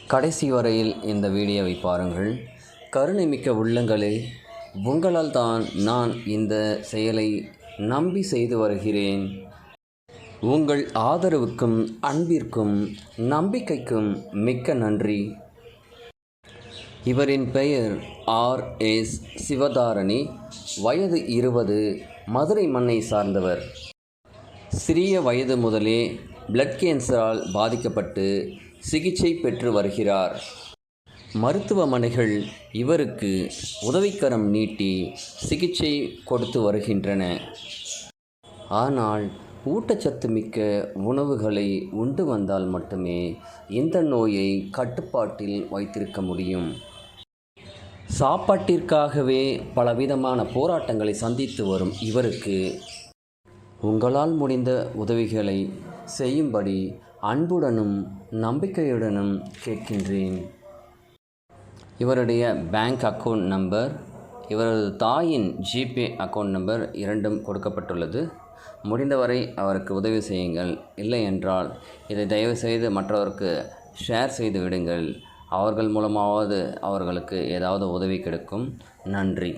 கடைசி வரையில் இந்த வீடியோவை பாருங்கள். கருணைமிக்க உள்ளங்களே, உங்களால் தான் நான் இந்த செயலை நம்பி செய்து வருகிறேன். உங்கள் ஆதரவுக்கும் அன்பிற்கும் நம்பிக்கைக்கும் மிக்க நன்றி. இவரின் பெயர் ஆர்.எஸ். சிவதாரணி. வயது 20. மதுரை மண்ணை சார்ந்தவர். சிறிய வயது முதலே பிளட் கேன்சரால் பாதிக்கப்பட்டு சிகிச்சை பெற்று வருகிறார். மருத்துவமனைகள் இவருக்கு உதவிக்கரம் நீட்டி சிகிச்சை கொடுத்து வருகின்றன. ஆனால் ஊட்டச்சத்து மிக்க உணவுகளை உண்டு வந்தால் மட்டுமே இந்த நோயை கட்டுப்பாட்டில் வைத்திருக்க முடியும். சாப்பாட்டிற்காகவே பலவிதமான போராட்டங்களை சந்தித்து வரும் இவருக்கு உங்களால் முடிந்த உதவிகளை செய்யும்படி அன்புடனும் நம்பிக்கையுடனும் கேட்கின்றேன். இவருடைய பேங்க் அக்கவுண்ட் நம்பர், இவரது தாயின் ஜிபே அக்கவுண்ட் நம்பர் இரண்டும் கொடுக்கப்பட்டுள்ளது. முடிந்தவரை அவருக்கு உதவி செய்யுங்கள். இல்லை என்றால் இதை தயவுசெய்து மற்றவருக்கு ஷேர் செய்து விடுங்கள். அவர்கள் மூலமாவது அவர்களுக்கு ஏதாவது உதவி கிடைக்கும். நன்றி.